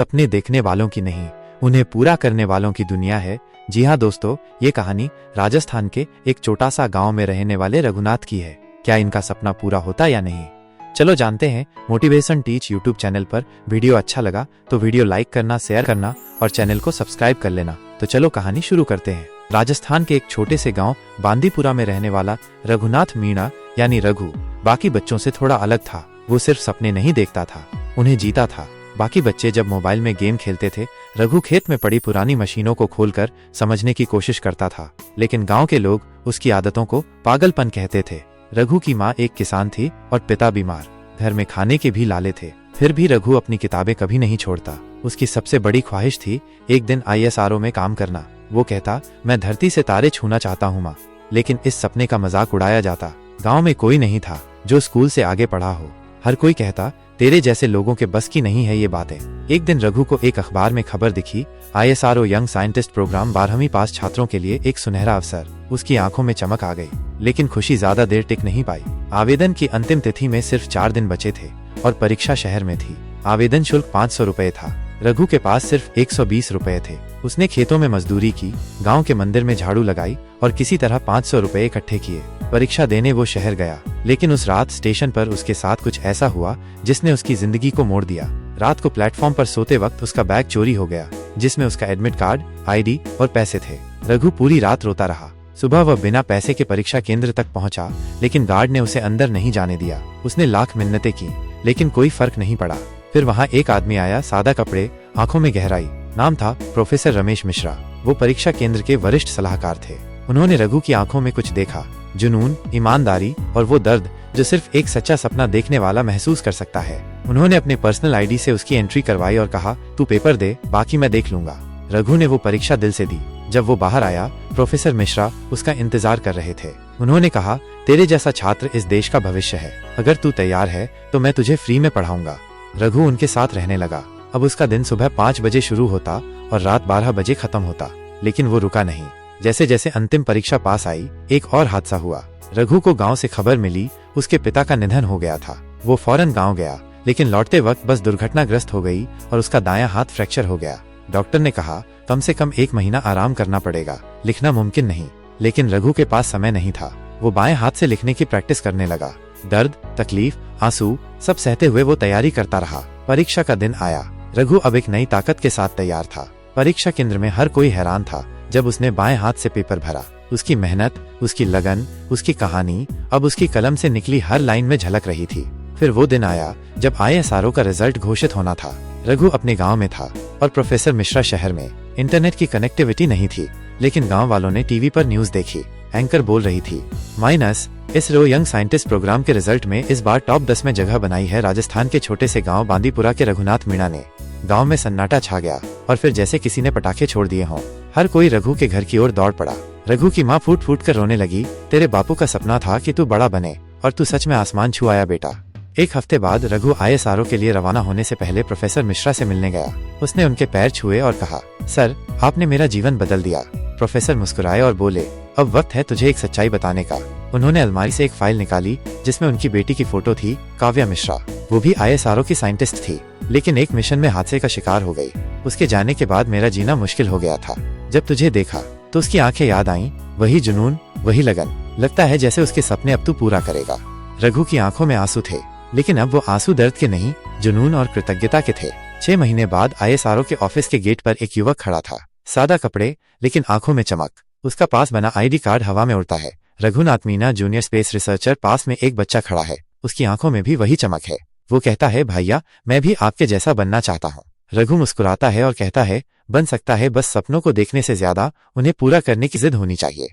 सपने देखने वालों की नहीं, उन्हें पूरा करने वालों की दुनिया है। जी हाँ दोस्तों, ये कहानी राजस्थान के एक छोटा सा गांव में रहने वाले रघुनाथ की है। क्या इनका सपना पूरा होता या नहीं, चलो जानते हैं। मोटिवेशन टीच यूट्यूब चैनल पर वीडियो अच्छा लगा तो वीडियो लाइक करना, शेयर करना और चैनल को सब्सक्राइब कर लेना। तो चलो कहानी शुरू करते हैं। राजस्थान के एक छोटे से गांव बांदीपुरा में रहने वाला रघुनाथ मीणा यानी रघु बाकी बच्चों से थोड़ा अलग था। वो सिर्फ सपने नहीं देखता था, उन्हें जीता था। बाकी बच्चे जब मोबाइल में गेम खेलते थे, रघु खेत में पड़ी पुरानी मशीनों को खोलकर समझने की कोशिश करता था। लेकिन गांव के लोग उसकी आदतों को पागलपन कहते थे। रघु की माँ एक किसान थी और पिता बीमार, घर में खाने के भी लाले थे। फिर भी रघु अपनी किताबें कभी नहीं छोड़ता। उसकी सबसे बड़ी ख्वाहिश थी एक दिन ISRO में काम करना। वो कहता, मैं धरती से तारे छूना चाहता हूँ माँ। लेकिन इस सपने का मजाक उड़ाया जाता। गांव में कोई नहीं था जो स्कूल से आगे पढ़ा हो। हर कोई कहता, तेरे जैसे लोगों के बस की नहीं है ये बातें। एक दिन रघु को एक अखबार में खबर दिखी, ISRO यंग साइंटिस्ट प्रोग्राम 12वीं पास छात्रों के लिए एक सुनहरा अवसर। उसकी आंखों में चमक आ गई, लेकिन खुशी ज्यादा देर टिक नहीं पाई। आवेदन की अंतिम तिथि में सिर्फ 4 दिन बचे थे और परीक्षा शहर में थी। आवेदन शुल्क 500 रुपए था। रघु के पास सिर्फ 120 रुपए थे। उसने खेतों में मजदूरी की, गांव के मंदिर में झाड़ू लगाई और किसी तरह 500 रुपए इकट्ठे किए। परीक्षा देने वो शहर गया। लेकिन उस रात स्टेशन पर उसके साथ कुछ ऐसा हुआ जिसने उसकी जिंदगी को मोड़ दिया। रात को प्लेटफॉर्म पर सोते वक्त उसका बैग चोरी हो गया, जिसमें उसका एडमिट कार्ड, ID और पैसे थे। रघु पूरी रात रोता रहा। सुबह वह बिना पैसे के परीक्षा केंद्र तक पहुंचा, लेकिन गार्ड ने उसे अंदर नहीं जाने दिया। उसने लाख मिन्नतें की, लेकिन कोई फर्क नहीं पड़ा। फिर वहाँ एक आदमी आया, सादा कपड़े, आंखों में गहराई। नाम था प्रोफेसर रमेश मिश्रा। वो परीक्षा केंद्र के वरिष्ठ सलाहकार थे। उन्होंने रघु की आंखों में कुछ देखा, जुनून, ईमानदारी और वो दर्द जो सिर्फ एक सच्चा सपना देखने वाला महसूस कर सकता है। उन्होंने अपने पर्सनल ID से उसकी एंट्री करवाई और कहा, तू पेपर दे, बाकी मैं देख लूंगा। रघु ने वो परीक्षा दिल से दी। जब वो बाहर आया, प्रोफेसर मिश्रा उसका इंतजार कर रहे थे। उन्होंने कहा, तेरे जैसा छात्र इस देश का भविष्य है। अगर तू तैयार है तो मैं तुझे फ्री में पढ़ाऊंगा। रघु उनके साथ रहने लगा। अब उसका दिन सुबह 5 बजे शुरू होता और रात 12 बजे खत्म होता। लेकिन वो रुका नहीं। जैसे जैसे अंतिम परीक्षा पास आई, एक और हादसा हुआ। रघु को गांव से खबर मिली, उसके पिता का निधन हो गया था। वो फौरन गांव गया, लेकिन लौटते वक्त बस दुर्घटनाग्रस्त हो गई और उसका दायां हाथ फ्रैक्चर हो गया। डॉक्टर ने कहा, कम से कम 1 महीना आराम करना पड़ेगा, लिखना मुमकिन नहीं। लेकिन रघु के पास समय नहीं था। वो बाएं हाथ से लिखने की प्रैक्टिस करने लगा। दर्द, तकलीफ, आंसू सब सहते हुए वो तैयारी करता रहा। परीक्षा का दिन आया। रघु अब एक नई ताकत के साथ तैयार था। परीक्षा केंद्र में हर कोई हैरान था जब उसने बाएं हाथ से पेपर भरा। उसकी मेहनत, उसकी लगन, उसकी कहानी अब उसकी कलम से निकली हर लाइन में झलक रही थी। फिर वो दिन आया जब ISRO का रिजल्ट घोषित होना था। रघु अपने गांव में था और प्रोफेसर मिश्रा शहर में। इंटरनेट की कनेक्टिविटी नहीं थी, लेकिन गांव वालों ने टीवी पर न्यूज देखी। एंकर बोल रही थी, ISRO यंग साइंटिस्ट प्रोग्राम के रिजल्ट में इस बार टॉप 10 में जगह बनाई है राजस्थान के छोटे से गांव बांदीपुरा के रघुनाथ मीणा ने। गांव में सन्नाटा छा गया और फिर जैसे किसी ने पटाखे छोड़ दिए हों। हर कोई रघु के घर की ओर दौड़ पड़ा। रघु की माँ फूट फूट कर रोने लगी, तेरे बापू का सपना था कि तू बड़ा बने और तू सच में आसमान छू आया बेटा। एक हफ्ते बाद रघु ISRO के लिए रवाना होने से पहले प्रोफेसर मिश्रा से मिलने गया। उसने उनके पैर छुए और कहा, सर, आपने मेरा जीवन बदल दिया। प्रोफेसर मुस्कुराए और बोले, अब वक्त है तुझे एक सच्चाई बताने का। उन्होंने अलमारी से एक फाइल निकाली जिसमें उनकी बेटी की फोटो थी, काव्या मिश्रा। वो भी ISRO की साइंटिस्ट थी, लेकिन एक मिशन में हादसे का शिकार हो गई। उसके जाने के बाद मेरा जीना मुश्किल हो गया था। जब तुझे देखा तो उसकी आंखें याद आईं, वही जुनून, वही लगन। लगता है जैसे उसके सपने अब तू पूरा करेगा। रघु की आंखों में आंसू थे, लेकिन अब वो आंसू दर्द के नहीं, जुनून और कृतज्ञता के थे। 6 महीने बाद ISRO के ऑफिस के गेट पर एक युवक खड़ा था। सादा कपड़े, लेकिन आंखों में चमक। उसका पास बना ID कार्ड हवा में उड़ता है। Raghunath Meena, junior space researcher. पास में एक बच्चा खड़ा है, उसकी आंखों में भी वही चमक है। वो कहता है, भैया, मैं भी आपके जैसा बनना चाहता हूँ। रघु मुस्कुराता है और कहता है, बन सकता है, बस सपनों को देखने से ज्यादा उन्हें पूरा करने की जिद होनी चाहिए।